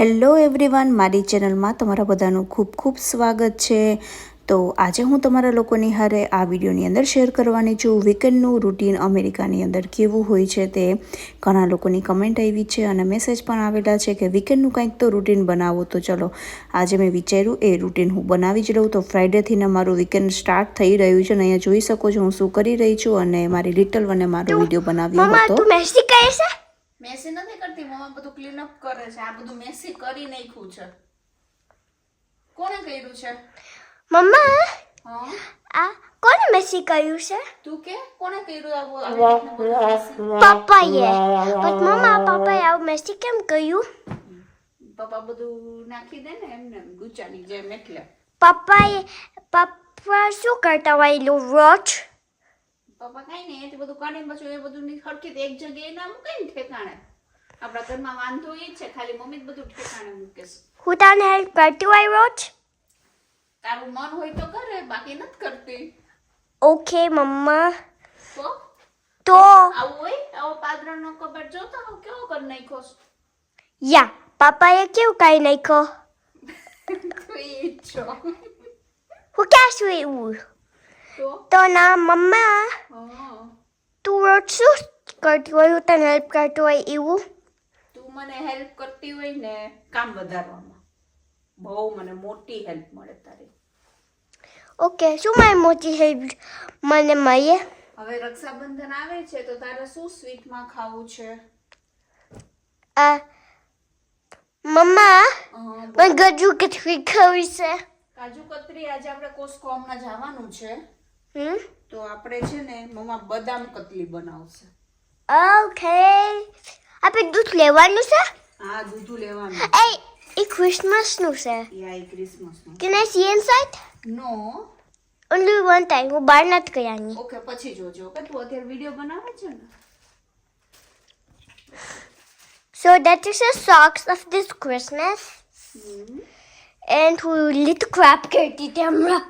Hello everyone, મારી ચેનલમાં તમારા બધાનું ખૂબ ખૂબ સ્વાગત છે. તો આજે હું તમારા લોકોની હારે આ વિડીયોની અંદર શેર કરવાની છું વીકેન્ડનું રૂટીન અમેરિકાની અંદર કેવું હોય છે તે. ઘણા લોકોની કમેન્ટ આવી છે અને મેસેજ પણ આવેલા છે કે વીકેન્ડનું કંઈક તો રૂટીન બનાવો. તો ચલો આજે મેં વિચાર્યું એ રૂટીન હું બનાવી જ લઉં. તો ફ્રાઈડેથી મારું વીકેન્ડ સ્ટાર્ટ થઈ રહ્યું છે અને અહીંયા જોઈ શકો છો હું શું કરી રહી છું અને મારી લિટલ વને મારો વિડીયો બનાવ્યો હતો. મેસી નથી કરતી, મમ્મા બધું ક્લીન અપ કરે છે. આ બધું મેસી કરી નાખ્યું છે. કોણે કર્યું છે? મમ્મા, હા, આ કોને મેસી કર્યું છે? તું કે કોણે કર્યું? આ પપ્પાએ. પણ મમ્મા, પપ્પાએ આવું મેસી કેમ કર્યું? પપ્પા બધું નાખી દે ને એમને ગુચાની જેમ. એટલે પપ્પા શું કરતા હોય રોજ? પપ્પા કઈ નહીં, એટલે બધું કાઢીને પાછું એ બધું હરખી એક જગ્યાએ ના મૂકે ને ઠેકાણે. આપણા ઘરમાં વાંધો એ જ છે, ખાલી મમ્મી જ બધું ઠેકાણે મૂકે છે. હું તને હેલ્પ કરતી હોય રોજ? તારું મન હોય તો કરે, બાકી નથી કરતી. ઓકે મમ્મા. તો આવું હોય, આવો પાદરાનો કબાટ જોતો હું કેવો કરી નાખ્યો છે. યા, પપ્પાએ કેવું કરી નાખ્યો? તો એ જ છો. હું ક્યાં છું એવું? તો ના મમ્મા, હા, તું રોજ શું કરતી હોય? હું તને હેલ્પ કરતી હોય એવું? તું મને હેલ્પ કરતી હોય ને કામ વધારવામાં, બહુ મને મોટી હેલ્પ મળે તારી. ઓકે, શું મારી મોટી હેલ્પ મને મળે? હવે રક્ષાબંધન આવે છે તો તારે શું સ્વીટમાં ખાવું છે? મમ્મા, મને કાજુ કતરી ખાવી છે. કાજુ કતરી આજે આપણે કોસ્કો હમણાં જવાનું છે તો આપણે છે ને મમ્મા બદામ કતલી બનાવશે. ઓકે, આપણે દૂધ લેવાનું છે? હા, દૂધ લેવાનું. એ ક્રિસમસ નું છે. યા, એ ક્રિસમસ નું. Can I see inside? No. Only one time. હું બહાર નથી ગયાની. ઓકે, પછી જોજો. કે તું અત્યારે વિડિયો બનાવે છે ને. So that is the socks of this Christmas. And હું little crap કરતી હતી હમણાં.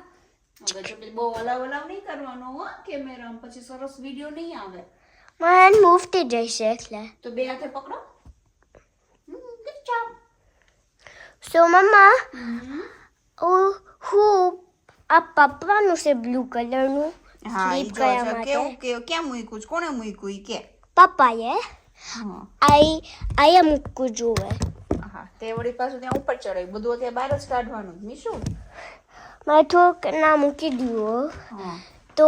હવે તો બહુ હલાવ નહીં કરવાનો હો કેમેરામાં, પછી સરસ વિડિયો નહીં આવે. મારે મૂવ થઈ જશે એટલે. તો બે હાથે પકડો. Good job. So મમ્મા, હું આ પપ્પાનું છે બ્લુ કલરનું. હા, સ્લીપ કરવા માટે. કેવું કે ક્યાં મૂક્યું છે? કોણે મૂક્યું ઈ કે? પપ્પાએ. હા. આયા મૂકવું જોવે. હા, તે વળી પાછું ત્યાં ઉપર ચડાવ્યું. બધું અત્યારે બહાર જ કાઢવાનું. મીશું. મેં થોડુંક ના મૂકી દીધું. હા. તો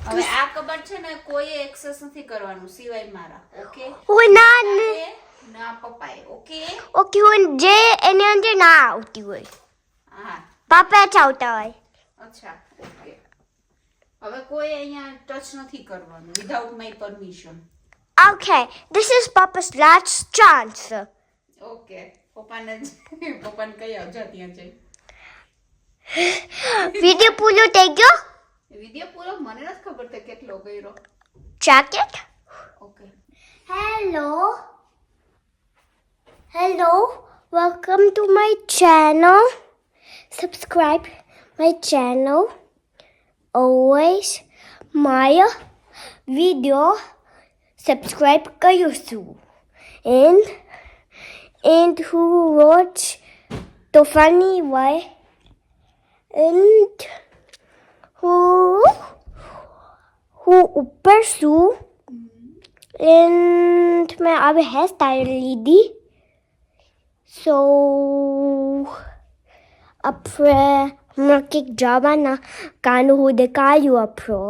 હવે આ કબાટ છે ને કોઈએ એક્સેસ નથી કરવાનું સિવાય મારા. ઓકે? હું ના પપ્પાએ. ઓકે? ઓકે, હું જે એની અંદર ના આવતી હોય. હા. પપ્પા જ આવતા હોય. અચ્છા, ઓકે. હવે કોઈ અહીંયા ટચ નથી કરવાનું without my permission. Okay, this is Papa's last chance. Okay, પપ્પાને કહી આવજો ત્યાં જઈ. Video પૂરો થઈ ગયો? વિડિયો પૂરો મને નથી ખબર તે કેટલો કર્યો. Jacket? Okay. Hello, welcome to my channel. Subscribe my channel. Always my video subscribe કરીશું. And who watch the funny way and who ઉપર છું and મેં હવે હેર સ્ટાઈલ લીધી. So આપણે હમણાં કંઈક જવાના કાનું હું દેખાડ્યું આપણો.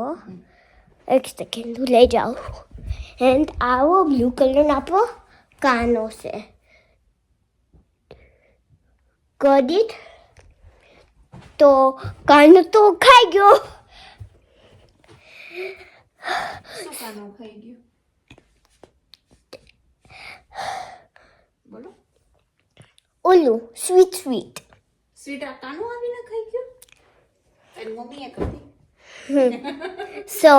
એક સેકન્ડ હું લઈ જાઉં. And આવો બ્લુ કલરનો આપણો કાનો છે. Got it? તો કાનો તો ખાઈ ગયો. શું કાનું ખાઈ ગયું? બોલો. ઓલું સ્વીટ સ્વીટ આ કાનું આવીને ખાઈ ગયું? એની મમ્મીએ કરી. So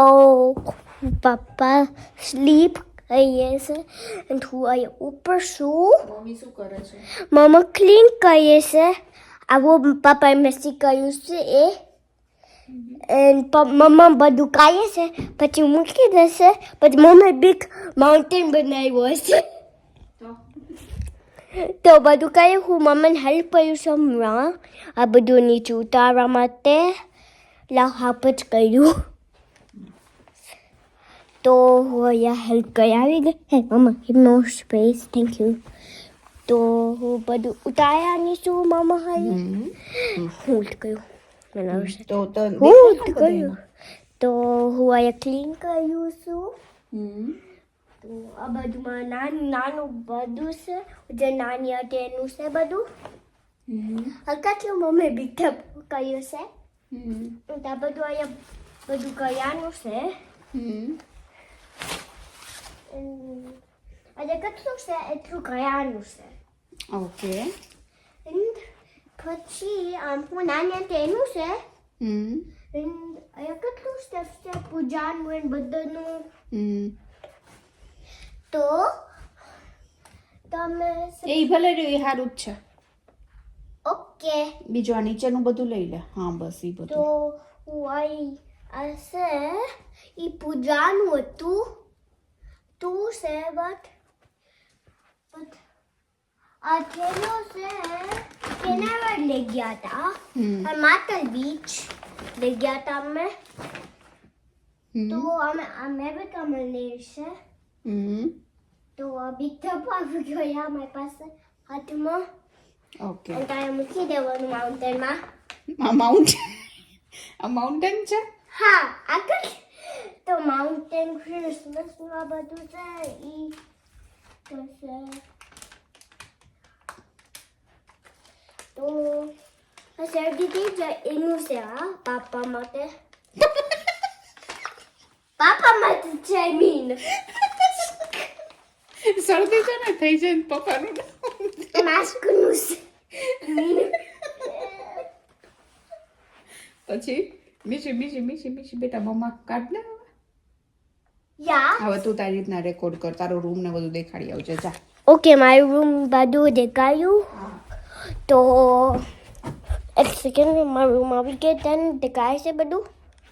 પપ્પા સ્લીપ કરીએ છે અને હું અહીંયા ઉપર છું. મમ્મી શું કરે છે? મમ્મા ક્લીન કરીએ છે. આવો પપ્પાએ મેસી કર્યું છે એ. મમ્મા બધું ખાઈએ છે પછી મૂકી દેશે. પછી મમ્મી બિગ માઉન્ટેન બનાવ્યો હશે. તો તો બધું કર્યું હું મમ્મીને હેલ્પ કર્યું છું હમણાં આ બધું નીચે ઉતારવા માટે હાફ જ કર્યું તો હું અહીંયા હેલ્પ કરી આવી ગઈ હે મમ્મા નો સ્પેસ થેન્ક યુ તો હું બધું ઉતાર્યાની છું મમ્મા હાઈ હું કર્યું મને આવશે તો હું કર્યું તો હું અહીંયા ક્લીન કર્યું છું તો આ બધુંમાં નાનું બધું છે જે નાની હતી એનું છે બધું હલકાથી મમ્મી બીઠા કર્યું છે તો આ બધું અહીંયા બધું કર્યાનું છે આજે કેટલું છે એટલું કર્યાનું છે ઓકે પછી હું નાની હતી એનું છે અહીંયા કેટલું સ્ટેપ છે પૂજાનું અને બધાનું તો તમે એ ભલે રહ્યું એ સારું જ છે ઓકે બીજું આ નીચેનું બધું લઈ લે હા બસ એ તો બધું હું આ છે એ પૂજાનું હતું તું છે બટ આ થેલો છે કેનાવર લઈ ગયા હતા માતલ બીચ લઈ ગયા હતા અમે તો અમે બી કમલ છે તો બી ટપ આવી ગયો મારી પાસે હાથમાં ઓકે અને તારે મૂકી દેવાનું માઉન્ટેનમાં આ માઉન્ટેન છે હા આગળ તો માઉન્ટેન ક્રિસમસનું આ બધું છે ઈ થશે તો આ શરદી જ એનું છે હા પાપા માટે છે મીન શરદી છે ને થઈ જાય ને પપ્પાનું માસ્કનું છે મીન પછી બીજી બેટા મમ્મા કાઢ ને યા હવે તું તારી રીતના રેકોર્ડ કર તારો રૂમ ને બધું દેખાડી આવજે જા ઓકે મારું રૂમ બધું દેખાયું તો એક સેકન્ડ મારું રૂમ આવી ગયા તને દેખાય છે બધું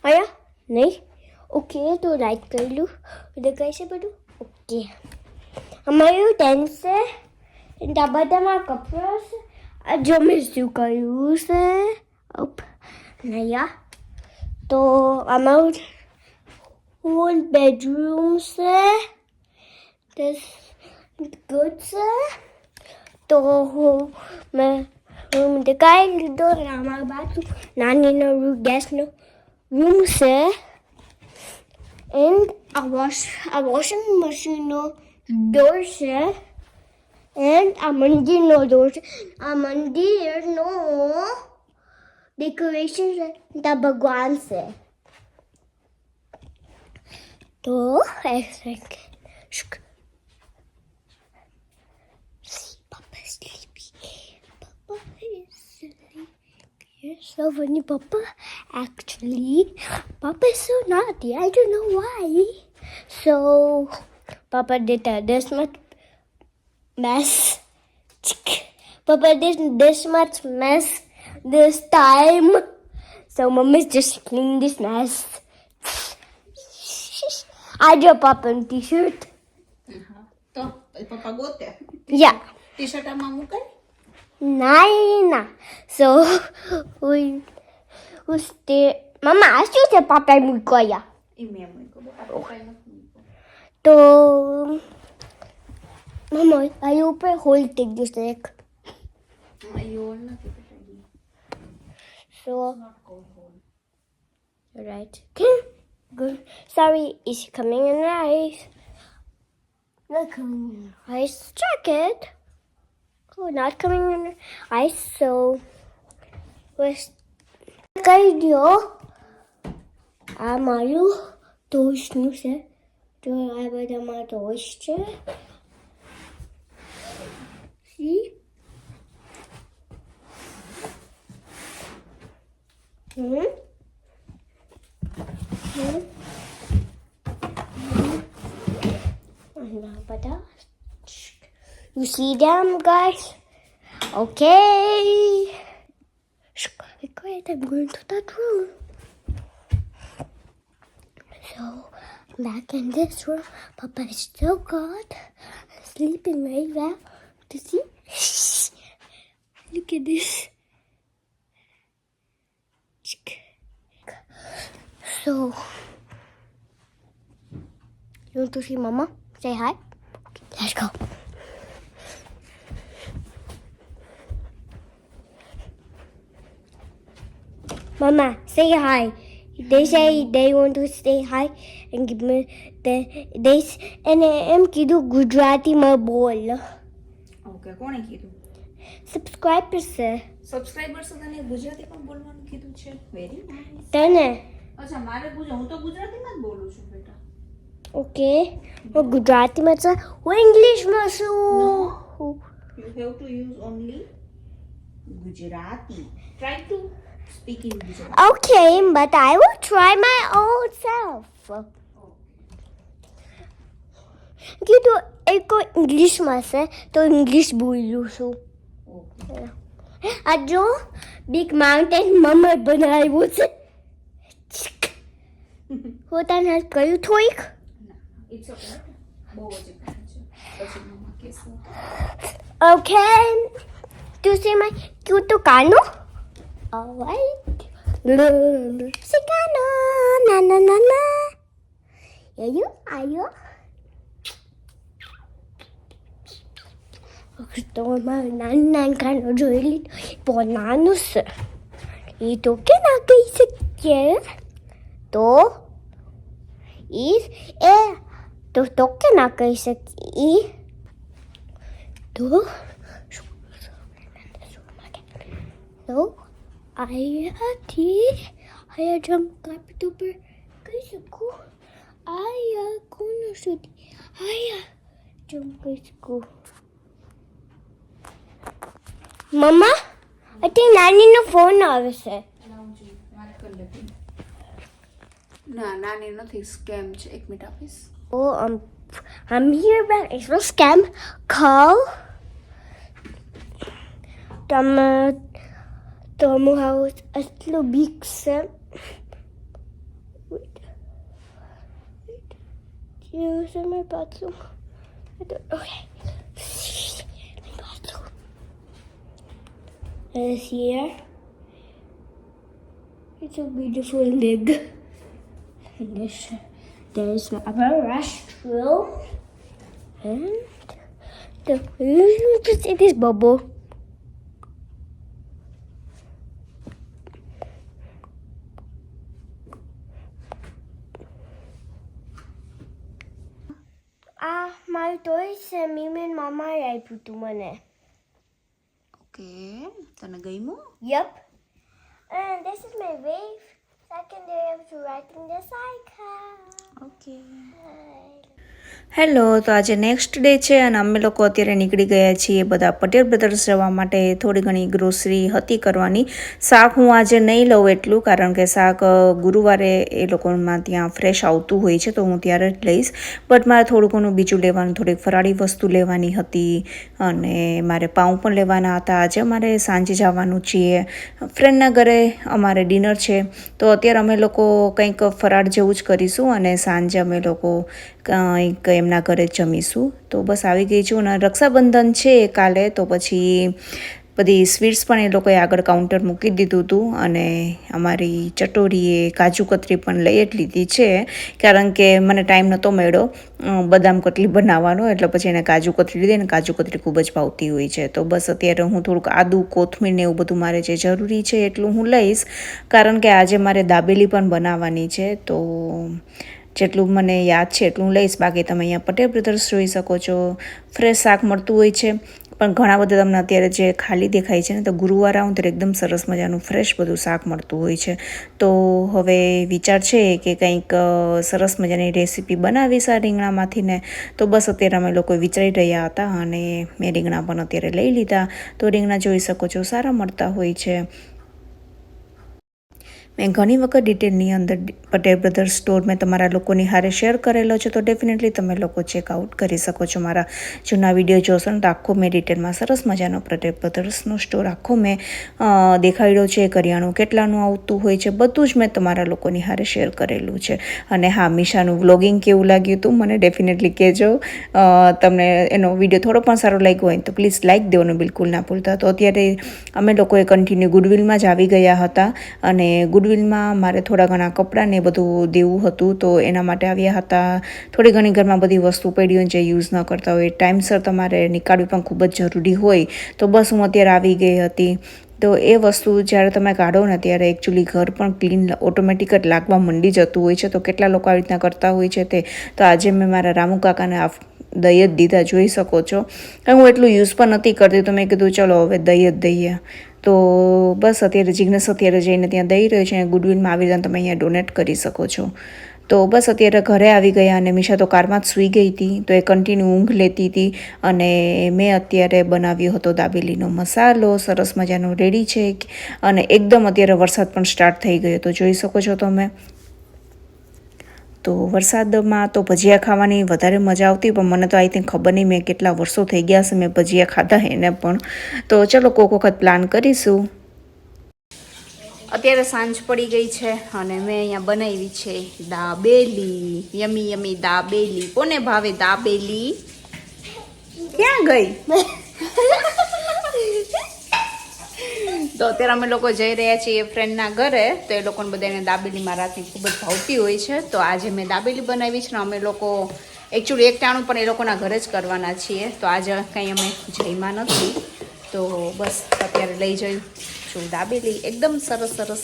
અહીંયા નહીં ઓકે તો લાઈટ કરી લઉં દેખાય છે બધું ઓકે અમારું ટેન્સ છે આ બધામાં કપડાં છે આ જો મેં શું કર્યું છે નયા તો અમારું whole bedroom છે this good છે તો મેં રૂમ દેખાઈ લીધો અને અમારા બાજુ નાનીનો ગેસનો રૂમ છે એન્ડ આ વોશિંગ મશીનનો ડોર છે એન્ડ આ મંદિરનો ડોર છે આ મંદિરનો ડેકોરેશન છે ત્યાં ભગવાન છે તો એક second Papa is sleepy. Papa is sleepy. You're so funny, Papa. Actually, Papa is so naughty. I don't know why. So, Papa did this much mess. Papa did this much mess this time. So, Mama's just cleaning this mess. I drew Papa in t-shirt. તો પપ્પા ગોતે Yeah. T shirt આમાં મુકાય Nine. So, we stay. Mama, ask you to Papa Mukoya. એ મેં મૂક્યો બેટા પપ્પાએ નથી મૂક્યો So, Mama, are you open? Hold take this leg. એ ઓલ નથી બેટા ઈ So, not call hole right. Okay. Good. Sorry, is he coming in rice? Not coming in rice jacket. Oh, not coming in rice. So, where's Kaidio? Amaru toast nu se. To I bada ma toast. See? You see them, guys? Okay. Shh, be quiet. I'm going to that room. So, back in this room, Papa is so good. Sleeping very well. To see? Look at this. So, you want to see Mama? Say hi. Okay, let's go. Mama, say hi. They say they want to say hi and give me and એમ કીધું ગુજરાતીમાં બોલ. Okay, કોણે કીધું? Subscribers છે subscribers તને ગુજરાતી પણ બોલવાનું કીધું છે? Very nice. તને. અચ્છા, મારે હું તો ગુજરાતીમાં જ બોલું છું બેટા. ઓકે, હું ગુજરાતીમાં છે, હું ઇંગ્લિશમાં છું. You have to use only Gujarati. Try to speak in Gujarati. Okay, but I will try my own self. કીધું એ કોઈ ઇંગ્લિશમાં છે તો ઇંગ્લિશ બોલું છું. આ જો બિગ માઉન્ટેન મમ્મી બનાવ્યું છે. હું તને કહ્યું થોડીક. It's okay. બહુ જ કામ છે. પછી મમ્મા કહેશે. Okay, to see my cute Kano. Alright. See Kano. Na na na na. Are you? તો નાનું કાનો જોઈ લીધું પણ નાનું છે એ તો કે ના કહી શકીએ તો તો કે ના કહી શકીએ તો અહીંયા જમ્પ કાર્પેટ ઉપર કહી શકું આયા કોનો સુધી આયા જમ્પ કરી શકું. મમ્મા અત્યારે નાનીનો ફોન આવે છે. ના, નાની નથી, સ્કેમ છે. 1 મિનિટ આપીશ. Oh, I'm here about a scam call. Tom house એટલો big છે. Wait. Use my bathroom. Okay. My bathroom. Is here. It's a beautiful big. There is our restroom. And see this bubble. મારું toy છે મીમી મામાએ આપ્યું હતું મને. Okay, તને ગમ્યું? Yep. And this is my wave. Second day of writing the cycle. Okay. Hello, તો આજે નેક્સ્ટ ડે છે અને અમે લોકો અત્યારે નીકળી ગયા છીએ બધા પટેલ બ્રધર્સ જવા માટે. થોડી ઘણી ગ્રોસરી હતી કરવાની. શાક હું આજે નહીં લઉં એટલું, કારણ કે શાક ગુરુવારે એ લોકોમાં ત્યાં ફ્રેશ આવતું હોય છે તો હું ત્યારે જ લઈશ. બટ મારે થોડું ઘણું બીજું લેવાનું, થોડીક ફરાળી વસ્તુ લેવાની હતી અને મારે પાઉં પણ લેવાના હતા. આજે અમારે સાંજે જવાનું છીએ ફ્રેન્ડના ઘરે, અમારે ડિનર છે તો અત્યારે અમે લોકો કંઈક ફરાળ જેવું જ કરીશું અને સાંજે અમે લોકો કંઈક એમના ઘરે જમીશું. તો બસ આવી ગઈ છું અને રક્ષાબંધન છે કાલે, તો પછી બધી સ્વીટ્સ પણ એ લોકોએ આગળ કાઉન્ટર મૂકી દીધું હતું અને અમારી ચટોરીએ કાજુ કતરી પણ લઈ જ લીધી છે, કારણ કે મને ટાઈમ નહોતો મળ્યો બદામ કટલી બનાવવાનો, એટલે પછી એને કાજુ કતરી લીધી અને કાજુ કતરી ખૂબ જ ભાવતી હોય છે. તો બસ અત્યારે હું થોડુંક આદુ કોથમીર ને એવું બધું મારે જે જરૂરી છે એટલું હું લઈશ, કારણ કે આજે મારે દાબેલી પણ બનાવવાની છે. તો જેટલું મને યાદ છે એટલું લઈશ. બાકી તમે અહીંયા પટેલ બ્રધર્સ જોઈ શકો છો, ફ્રેશ શાક મળતું હોય છે, પણ ઘણા બધા તમને અત્યારે જે ખાલી દેખાય છે ને, તો ગુરુવાર આવું ત્યારે એકદમ સરસ મજાનું ફ્રેશ બધું શાક મળતું હોય છે. તો હવે વિચાર છે કે કંઈક સરસ મજાની રેસીપી બનાવીશ આ રીંગણામાંથી ને. તો બસ અત્યારે અમે લોકો વિચારી રહ્યા હતા અને મેં રીંગણા પણ અત્યારે લઈ લીધા. તો રીંગણા જોઈ શકો છો સારા મળતા હોય છે. મેં ઘણી વખત ડિટેલની અંદર પટેલ બ્રધર્સ સ્ટોર મેં તમારા લોકોની હારે શેર કરેલો છે, તો ડેફિનેટલી તમે લોકો ચેકઆઉટ કરી શકો છો. મારા જૂના વિડીયો જોશો ને તો આખો મેં ડિટેલમાં સરસ મજાનો પટેલ બ્રધર્સનો સ્ટોર આખો મેં દેખાડ્યો છે. કરિયાણું કેટલાનું આવતું હોય છે બધું જ મેં તમારા લોકોની હારે શેર કરેલું છે. અને હા, મીશાનું વ્લોગિંગ કેવું લાગ્યું હતું મને ડેફિનેટલી કહેજો. તમને એનો વિડીયો થોડો પણ સારો લાગ્યો હોય તો પ્લીઝ લાઇક દેવાનું બિલકુલ ના ભૂલતા. તો અત્યારે અમે લોકોએ કન્ટિન્યુ ગુડવિલમાં જ આવી ગયા હતા અને ગુડવિલમાં મારે થોડા ઘણા કપડાં ને બધું દેવું હતું, તો એના માટે આવ્યા હતા. થોડી ઘણી ઘરમાં બધી વસ્તુ પડી હોય જે યુઝ ન કરતા હોય, ટાઈમસર તમારે નીકાળવી પણ ખૂબ જ જરૂરી હોય, તો બસ હું અત્યારે આવી ગઈ હતી. તો એ વસ્તુ જ્યારે તમે કાઢો ને ત્યારે એકચ્યુઅલી ઘર પણ ક્લીન ઓટોમેટિક જ લાગવા માંડી જતું હોય છે. તો કેટલા લોકો આવી રીતના કરતા હોય છે તે. તો આજે મેં મારા રામુ કાકાને દહીં જ દીધા, જોઈ શકો છો. હું એટલું યુઝ પણ નથી કરતી, તો મેં કીધું ચલો હવે દહીં જ દઈએ. તો બસ અત્યારે જિગ્નેશ અત્યારે જઈને ત્યાં દઈ રહ્યો છે. ગુડવિલમાં આવી રીતે તમે અહીંયા ડોનેટ કરી શકો છો. તો બસ અત્યારે ઘરે આવી ગયા અને મીશા તો કારમાં જ સૂઈ ગઈ હતી, તો એ કન્ટિન્યુ ઊંઘ લેતી હતી. અને મેં અત્યારે બનાવ્યો હતો દાબેલીનો મસાલો, સરસ મજાનો રેડી છે. અને એકદમ અત્યારે વરસાદ પણ સ્ટાર્ટ થઈ ગયો, તો જોઈ શકો છો તમે. તો વરસાદમાં તો ભજીયા ખાવાની વધારે મજા આવતી, પણ મને તો આઈ થિંક ખબર નહીં મેં કેટલા વર્ષો થઈ ગયા છે મેં ભજીયા ખાધા એને પણ. તો ચલો કોઈક વખત પ્લાન કરીશું. અત્યારે સાંજ પડી ગઈ છે અને મેં અહીંયા બનાવી છે દાબેલી. યમી યમી દાબેલી. કોને ભાવે દાબેલી? ક્યાં ગઈ? તો અત્યારે અમે લોકો જઈ રહ્યા છીએ ફ્રેન્ડના ઘરે, તો એ લોકોને બધાને દાબેલીમાં રાતની ખૂબ જ ભાવતી હોય છે. તો આજે મેં દાબેલી બનાવી છે ને અમે લોકો એકચ્યુઅલી એક ટાણું પણ એ લોકોના ઘરે જ કરવાના છીએ. તો આજે કંઈ અમે જઈમાં નથી, તો બસ અત્યારે લઈ જઈ છું દાબેલી. એકદમ સરસ સરસ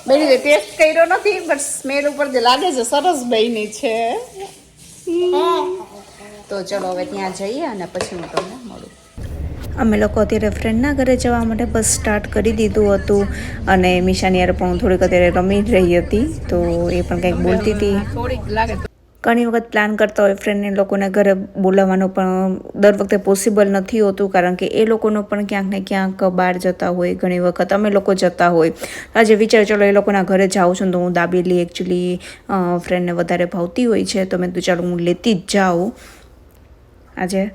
બની. ટેસ્ટ કર્યો નથી બટ સ્મેલ ઉપર જે લાગે છે સરસ બની છે. તો ચલો હવે ત્યાં જઈએ અને પછી હું તમને મળું. અમે લોકો અત્યારે ફ્રેન્ડના ઘરે જવા માટે બસ સ્ટાર્ટ કરી દીધું હતું. અને મીશાની યાર પણ હું થોડીક અત્યારે રમી રહી હતી, તો એ પણ કંઈક બોલતી હતી. થોડીક લાગે. ઘણી વખત પ્લાન કરતા હોય ફ્રેન્ડને લોકોને ઘરે બોલાવવાનું, પણ દર વખતે પોસિબલ નથી હોતું, કારણ કે એ લોકોનો પણ ક્યાંક ને ક્યાંક બહાર જતા હોય. ઘણી વખત અમે લોકો જતા હોય. આજે વિચાર ચલો એ લોકોના ઘરે જાઉં છું, તો હું દાબેલી એકચ્યુઅલી ફ્રેન્ડને વધારે ભાવતી હોય છે, તો મેં તો ચાલો હું લેતી જ જાઉં આજે.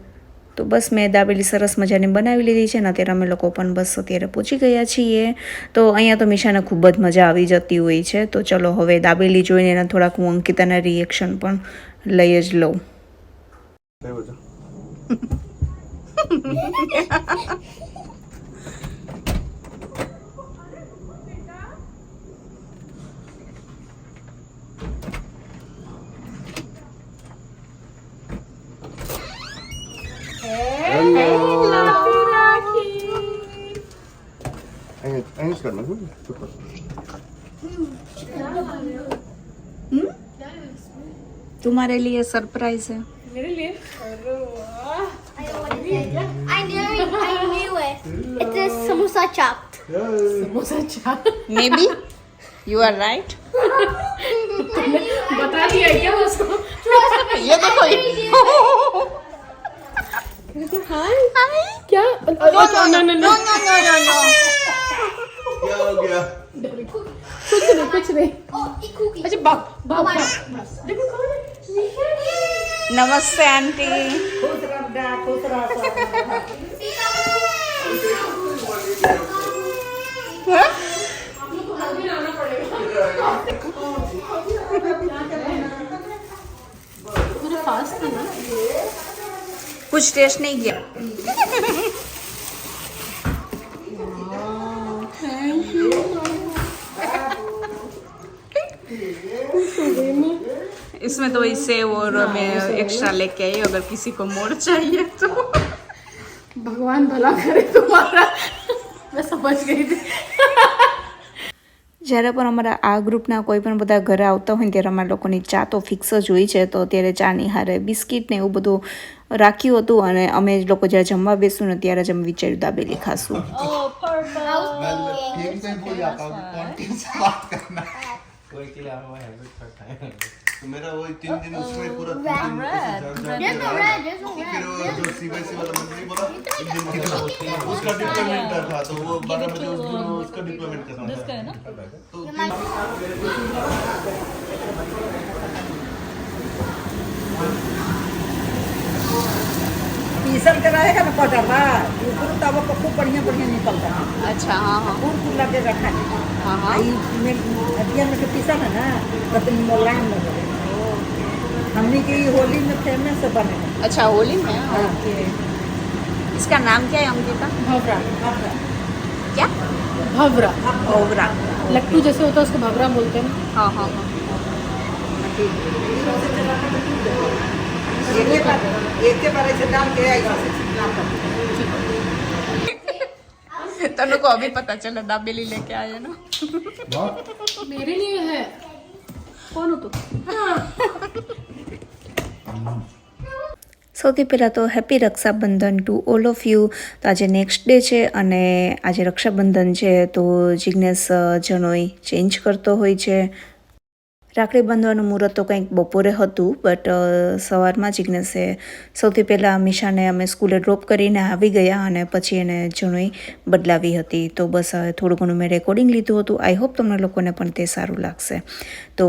તો બસ મેં દાબેલી સરસ મજાની બનાવી લીધી છે ને અત્યારે અમે લોકો પણ બસ અત્યારે પહોંચી ગયા છીએ. તો અહીંયા તો મીશાને ખૂબ જ મજા આવી જતી હોય છે. તો ચલો હવે દાબેલી જોઈને એના થોડાક હું અંકિતાના રિએક્શન પણ લઈ જ લઉં. Eins kan man goed. तुम्हारे लिए सरप्राइज है. I knew it. It's a samosa chop. Maybe you are right. बता दिया क्या उसको? ये देखो. क्या? No. क्या हो गया? कुछ नहीं. अच्छा बाप. देखो कौन है? नमस्ते आंटी. फास्ट था ना. कुछ टेस्ट नहीं किया. इसमें तो इसे और मैं एक्स्ट्रा लेके आई अगर किसी को मोड़ चाहिए तो. भगवान भला करे तुम्हारा. मैं समझ गई थी. જ્યારે પણ અમારા આ ગ્રુપના કોઈ પણ બધા ઘરે આવતા હોય ને ત્યારે અમારા લોકોની ચા તો ફિક્સ જ હોય છે. તો અત્યારે ચાની હારે બિસ્કિટ ને એવું બધું રાખ્યું હતું, અને અમે લોકો જ્યારે જમવા બેસું ને ત્યારે જ અમે વિચાર્યું દાબેલી ખાશું. ठीक से भूल जाता हूँ कौन से बात करना है. कोई के लिए हमारा हैबिट करता है. तो मेरा वो 3 दिन उसमें पूरा 3 दिन फिर वो जो सीबीएसई वाला मैंने नहीं बोला 1 दिन उसका डिप्लोमेंट था तो वो 12 बजे उस दिन उसका डिप्लोमेंट करना था तो पीसल के रहेगा ना पटवा ऊपर तब को खूब बढ़िया बढ़िया निकलता है अच्छा हाँ हाँ फूल फूल लगेगा खाने हाँ हाँ आई में अतिया में के पीसल है ना तो मोलायम लगे हमने की होली में फेमस बने हैं। अच्छा होली में हाँ। ओके इसका नाम क्या है अंकिता भवरा क्या भवरा भोगरा लट्टू जैसे होता है उसको भवरा बोलते हैं ना। हाँ हाँ हाँ एक के बार ऐसे डाल के ऐसा तनु को अभी पता चला दाबेली लेके आए ना मेरे लिए है कौन हो तुम સૌથી પહેલાં તો happy Raksha Bandhan to all of you. તો આજે નેક્સ્ટ ડે છે અને આજે રક્ષાબંધન છે તો જિજ્ઞેસ જનોઈ ચેન્જ કરતો હોય છે. રાખડી બાંધવાનું મુહૂર્ત તો કંઈક બપોરે હતું બટ સવારમાં જિજ્ઞેસે સૌથી પહેલાં મીશાને અમે સ્કૂલે ડ્રોપ કરીને આવી ગયા અને પછી એને જનોઈ બદલાવી હતી. તો બસ હવે થોડું ઘણું મેં રેકોર્ડિંગ લીધું હતું. આઈ હોપ તમને લોકોને પણ તે સારું લાગશે. તો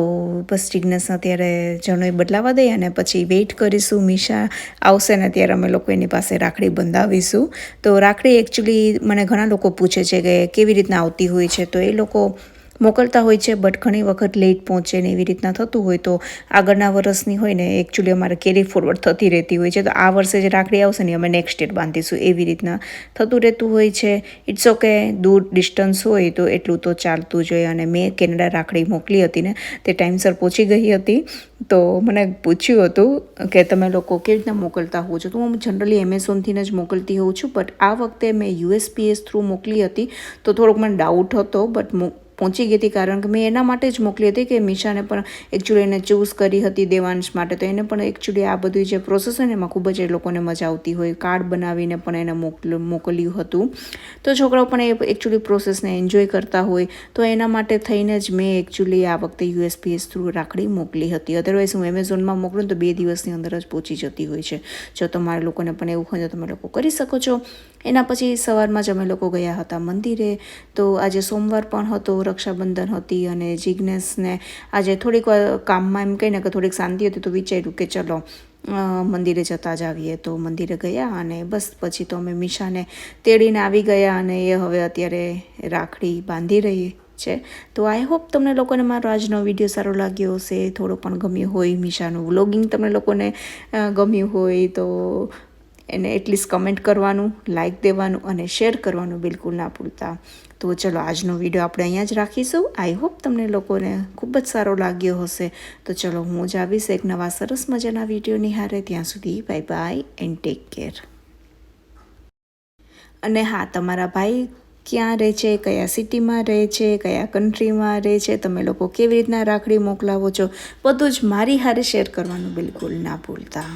બસ જિજ્ઞેસને અત્યારે જનોઈ બદલાવા દઈએ અને પછી વેઇટ કરીશું મીશા આવશે ને ત્યારે અમે લોકો એની પાસે રાખડી બંધાવીશું. તો રાખડી એકચ્યુઅલી મને ઘણા લોકો પૂછે છે કે કેવી રીતના આવતી હોય છે તો એ લોકો મોકલતા હોય છે બટ ઘણી વખત લેટ પહોંચે ને એવી રીતના થતું હોય તો આગળના વર્ષની હોય ને એકચ્યુઅલી અમારે કેરી ફોરવર્ડ થતી રહેતી હોય છે. તો આ વર્ષે જે રાખડી આવશે ને અમે નેક્સ્ટ ડેટ બાંધીશું એવી રીતના થતું રહેતું હોય છે. ઇટ્સ ઓકે દૂર ડિસ્ટન્સ હોય તો એટલું તો ચાલતું જ હોય. અને મેં કેનેડા રાખડી મોકલી હતી ને તે ટાઈમસર પહોંચી ગઈ હતી. તો મને પૂછ્યું હતું કે તમે લોકો કેવી રીતના મોકલતા હોવ છો. તો હું જનરલી એમેઝોનથી જ મોકલતી હોઉં છું બટ આ વખતે મેં USPS થ્રુ મોકલી હતી તો થોડોક મને ડાઉટ હતો બટ પહોંચી ગઈ હતી કારણ કે મેં એના માટે જ મોકલી હતી કે મીશાને પણ એકચ્યુઅલી એને ચૂઝ કરી હતી દેવાંશ માટે. તો એને પણ એકચ્યુઅલી આ બધી જે પ્રોસેસ હોય ને એમાં ખૂબ જ એ લોકોને મજા આવતી હોય. કાર્ડ બનાવીને પણ એને મોકલ્યું હતું. તો છોકરાઓ પણ એ એકચ્યુઅલી પ્રોસેસને એન્જોય કરતા હોય તો એના માટે થઈને જ મેં એકચ્યુઅલી આ વખતે USPS થ્રુ રાખડી મોકલી હતી. અધરવાઇઝ હું એમેઝોનમાં મોકલું તો 2 દિવસની અંદર જ પહોંચી જતી હોય છે. જો તમારા લોકોને પણ એવું હોય તો તમે લોકો કરી શકો છો. એના પછી સવારમાં જ અમે લોકો ગયા હતા મંદિરે. તો આજે સોમવાર પણ હતો, રક્ષાબંધન હતી અને જિજ્ઞેસને આજે થોડીક વાર કામમાં એમ કહીને કે થોડીક શાંતિ હતી તો વિચાર્યું કે ચલો મંદિરે જતા જ આવીએ. તો મંદિરે ગયા અને બસ પછી તો અમે મીશાને તેડીને આવી ગયા અને એ હવે અત્યારે રાખડી બાંધી રહી છે. તો આઈ હોપ તમને લોકોને મારો આજનો વિડીયો સારો લાગ્યો હશે, થોડો પણ ગમ્યો હોય, મીશાનું વ્લોગિંગ તમને લોકોને ગમ્યું હોય તો એને એટલીસ્ટ કમેન્ટ કરવાનું, લાઇક દેવાનું અને શેર કરવાનું બિલકુલ ના ભૂલતા. તો ચલો આજનો વિડીયો આપણે અહીંયા જ રાખીશું. આઈ હોપ તમને લોકોને ખૂબ જ સારો લાગ્યો હશે. તો ચલો હું જ આવીશ એક નવા સરસ મજાના વિડીયોની હારે. ત્યાં સુધી bye bye and take care. અને હા, તમારા ભાઈ ક્યાં રહે છે, કયા સિટીમાં રહે છે, કયા કન્ટ્રીમાં રહે છે, તમે લોકો કેવી રીતના રાખડી મોકલાવો છો બધું જ મારી હારે શેર કરવાનું બિલકુલ ના ભૂલતા.